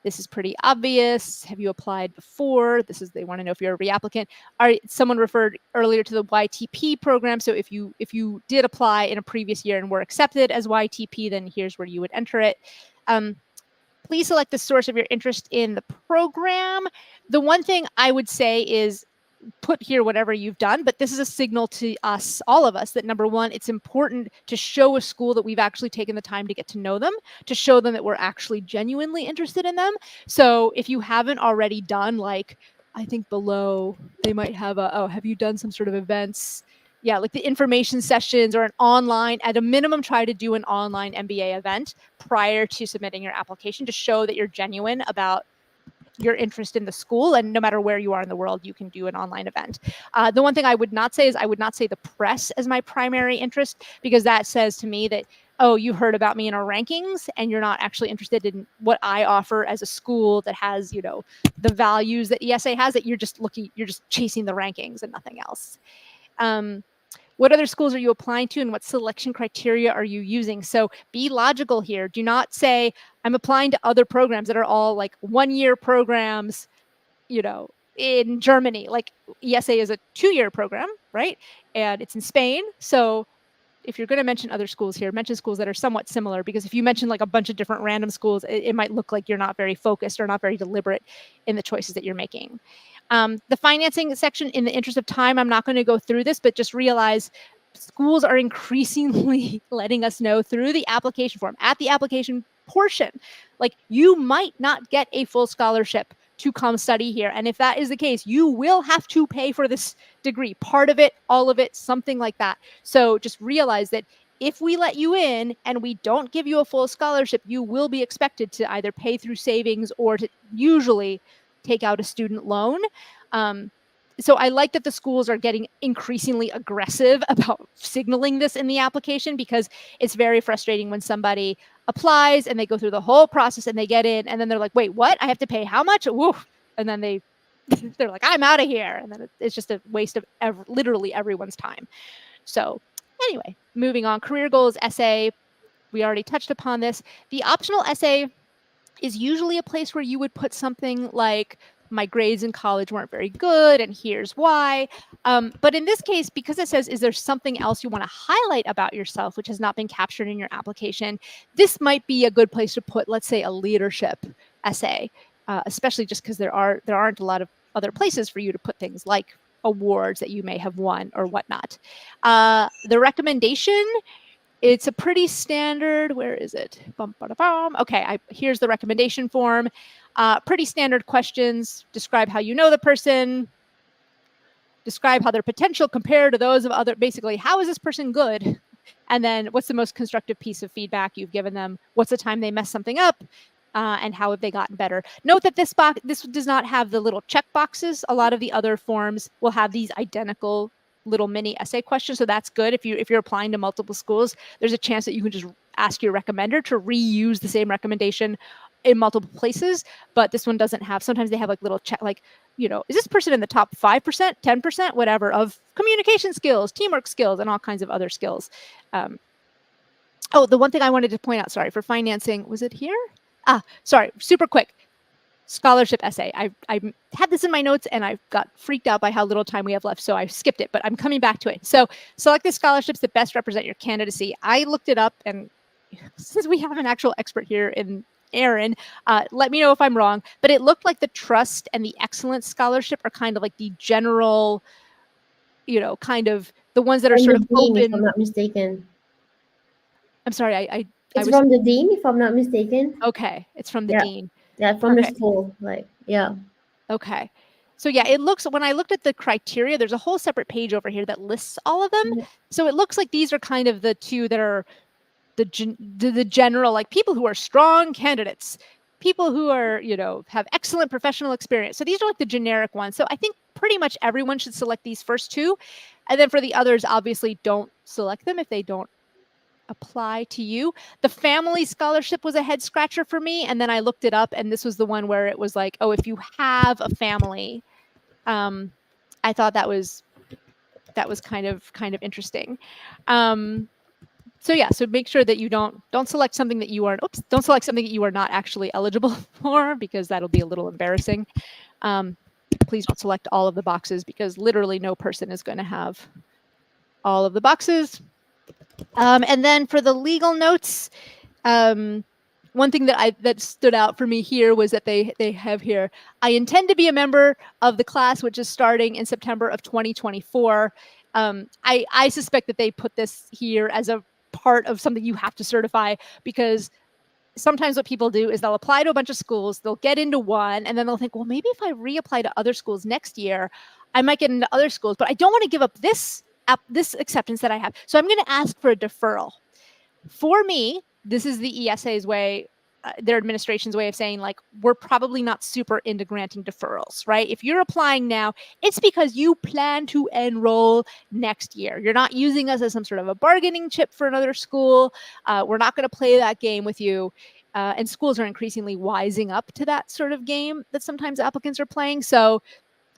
This is pretty obvious. Have you applied before? They want to know if you're a reapplicant. Someone referred earlier to the YTP program. So if you did apply in a previous year and were accepted as YTP, then here's where you would enter it. Please select the source of your interest in the program. The one thing I would say is put here whatever you've done, but this is a signal to us, all of us, that number one, it's important to show a school that we've actually taken the time to get to know them, to show them that we're actually genuinely interested in them. So if you haven't already done, like, I think below they might have have you done some sort of events? Yeah, like the information sessions or an online, at a minimum, try to do an online MBA event prior to submitting your application to show that you're genuine about your interest in the school, and no matter where you are in the world, you can do an online event. The one thing I would not say is I would not say the press as my primary interest, because that says to me that, oh, you heard about me in our rankings and you're not actually interested in what I offer as a school that has, the values that ESA has, that you're just chasing the rankings and nothing else. What other schools are you applying to, and what selection criteria are you using? So be logical here. Do not say, I'm applying to other programs that are all like 1-year programs, in Germany. Like ESA is a 2-year program, right? And it's in Spain. So if you're going to mention other schools here, mention schools that are somewhat similar, because if you mention like a bunch of different random schools, it might look like you're not very focused or not very deliberate in the choices that you're making. The financing section, in the interest of time, I'm not going to go through this, but just realize schools are increasingly letting us know through the application form, at the application portion, like you might not get a full scholarship to come study here. And if that is the case, you will have to pay for this degree, part of it, all of it, something like that. So just realize that if we let you in and we don't give you a full scholarship, you will be expected to either pay through savings or to usually take out a student loan. So I like that the schools are getting increasingly aggressive about signaling this in the application, because it's very frustrating when somebody applies and they go through the whole process and they get in and then they're like, wait, what? I have to pay how much? Woo. And then they're like, I'm out of here. And then it's just a waste of literally everyone's time. So anyway, moving on. Career goals essay. We already touched upon this. The optional essay is usually a place where you would put something like, my grades in college weren't very good and here's why. But in this case, because it says, is there something else you want to highlight about yourself which has not been captured in your application, this might be a good place to put, let's say, a leadership essay, especially just because there aren't a lot of other places for you to put things like awards that you may have won or whatnot. The recommendation, it's a pretty standard, where is it? Okay, here's the recommendation form. Pretty standard questions. Describe how you know the person. Describe how their potential compared to those of other, basically, how is this person good? And then what's the most constructive piece of feedback you've given them? What's the time they mess something up? And how have they gotten better? Note that this does not have the little check boxes. A lot of the other forms will have these identical little mini essay questions. So that's good. If you're applying to multiple schools, there's a chance that you can just ask your recommender to reuse the same recommendation in multiple places. But this one doesn't have, sometimes they have like little check, like, is this person in the top 5%, 10%, whatever, of communication skills, teamwork skills, and all kinds of other skills. The one thing I wanted to point out, sorry, for financing, was it here? Sorry, super quick. Scholarship essay. I had this in my notes and I got freaked out by how little time we have left, so I skipped it, but I'm coming back to it. So select the scholarships that best represent your candidacy. I looked it up, and since we have an actual expert here in Erin, let me know if I'm wrong, but it looked like the Trust and the Excellence Scholarship are kind of like the general, kind of the ones that are From sort the of dean, if I'm open. not mistaken. I'm sorry, I It's was from the dean, if I'm not mistaken. okay. It's from the Yeah, dean. yeah, from the Perfect. school. Like, yeah. Okay. So yeah, it looks, when I looked at the criteria, there's a whole separate page over here that lists all of them. Yeah. So it looks like these are kind of the two that are the general, like people who are strong candidates, people who are, have excellent professional experience. So these are like the generic ones. So I think pretty much everyone should select these first two. And then for the others, obviously don't select them if they don't apply to you. The family scholarship was a head scratcher for me, and then I looked it up, and this was the one where it was like, oh, if you have a family. I thought that was kind of interesting. So yeah, so make sure that you don't select something that you are don't select something that you are not actually eligible for, because that'll be a little embarrassing. Please don't select all of the boxes, because literally no person is going to have all of the boxes. And then for the legal notes, one thing that stood out for me here was that they have here, I intend to be a member of the class which is starting in September of 2024. I suspect that they put this here as a part of something you have to certify, because sometimes what people do is they'll apply to a bunch of schools, they'll get into one, and then they'll think, well, maybe if I reapply to other schools next year, I might get into other schools, but I don't want to give up this acceptance that I have. So I'm going to ask for a deferral. For me, this is the ESA's way, their administration's way of saying, like, we're probably not super into granting deferrals, right? If you're applying now, it's because you plan to enroll next year. You're not using us as some sort of a bargaining chip for another school. We're not going to play that game with you. And schools are increasingly wising up to that sort of game that sometimes applicants are playing. So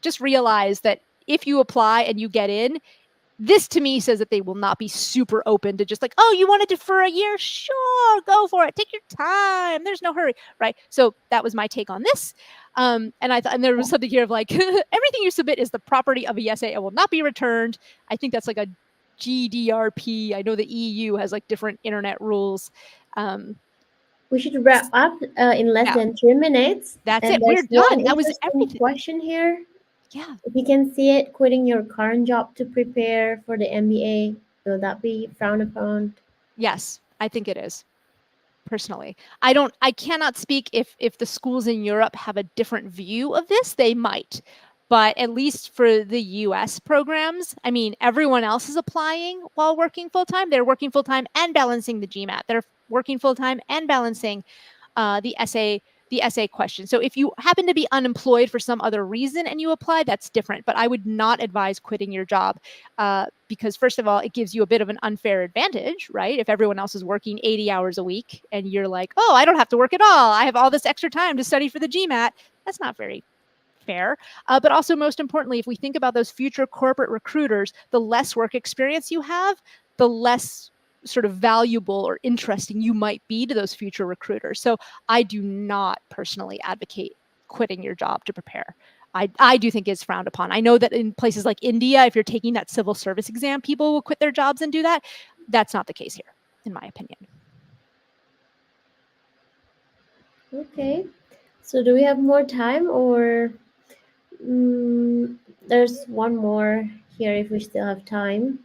just realize that if you apply and you get in, this to me says that they will not be super open to just like, oh, you want to defer a year? Sure, go for it. Take your time. There's no hurry, right? So that was my take on this. And I thought, and there was something here of like, everything you submit is the property of ESA and will not be returned. I think that's like a GDRP. I know the EU has like different internet rules. We should wrap up in less Yeah, than 3 minutes. that's And it. We're there's one done. That was interesting everything. question here. Yeah. If you can see it, quitting your current job to prepare for the MBA, will that be frowned upon? Yes, I think it is. Personally, I cannot speak if the schools in Europe have a different view of this. They might, but at least for the US programs, I mean, everyone else is applying while working full time. They're working full time and balancing the GMAT. They're working full time and balancing the essay question. So if you happen to be unemployed for some other reason and you apply, that's different. But I would not advise quitting your job, because first of all, it gives you a bit of an unfair advantage, right? If everyone else is working 80 hours a week and you're like, oh, I don't have to work at all, I have all this extra time to study for the GMAT, that's not very fair. But also, most importantly, if we think about those future corporate recruiters, the less work experience you have, the less sort of valuable or interesting you might be to those future recruiters. So I do not personally advocate quitting your job to prepare. I do think it's frowned upon. I know that in places like India, if you're taking that civil service exam, people will quit their jobs and do that. That's not the case here, in my opinion. Okay. So do we have more time, or there's one more here if we still have time?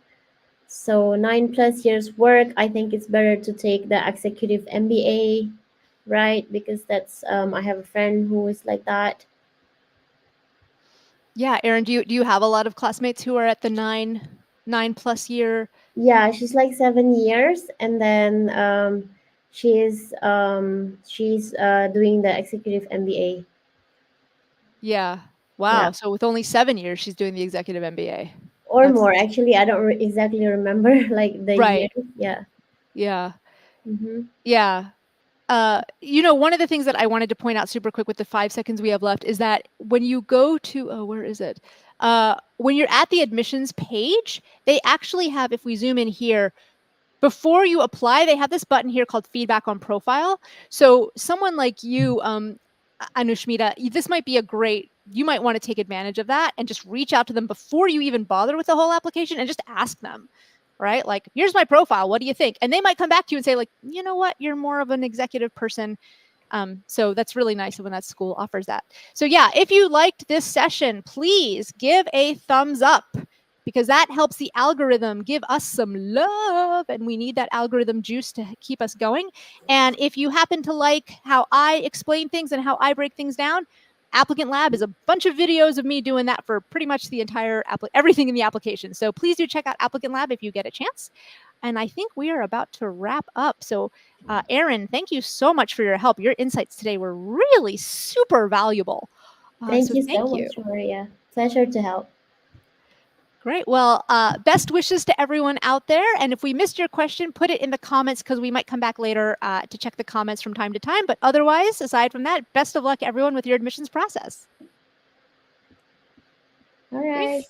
So 9+ years work. I think it's better to take the executive MBA, right? Because that's I have a friend who is like that. Yeah, Erin, do you have a lot of classmates who are at the 9+ year? Yeah, she's like 7 years, and then she's doing the executive MBA. Yeah. Yeah, Wow. So with only 7 years, she's doing the executive MBA. or That's more. Actually, I don't exactly remember like the right. years. Yeah. Yeah. Mm-hmm. Yeah. One of the things that I wanted to point out super quick with the 5 seconds we have left is that when you go to, where is it? When you're at the admissions page, they actually have, if we zoom in here, before you apply, they have this button here called feedback on profile. So someone like you, Anushmita, this might be you might want to take advantage of that and just reach out to them before you even bother with the whole application and just ask them, right? Like, here's my profile. What do you think? And they might come back to you and say, like, you know what? You're more of an executive person. So that's really nice when that school offers that. So yeah, if you liked this session, please give a thumbs up, because that helps the algorithm give us some love, and we need that algorithm juice to keep us going. And if you happen to like how I explain things and how I break things down, Applicant Lab is a bunch of videos of me doing that for pretty much the entire everything in the application. So please do check out Applicant Lab if you get a chance. And I think we are about to wrap up. So Erin, thank you so much for your help. Your insights today were really super valuable. Thank So you thank so you. much, Maria. Pleasure to help. Great. Well, best wishes to everyone out there. And if we missed your question, put it in the comments, because we might come back later to check the comments from time to time. But otherwise, aside from that, best of luck, everyone, with your admissions process. All right. Great.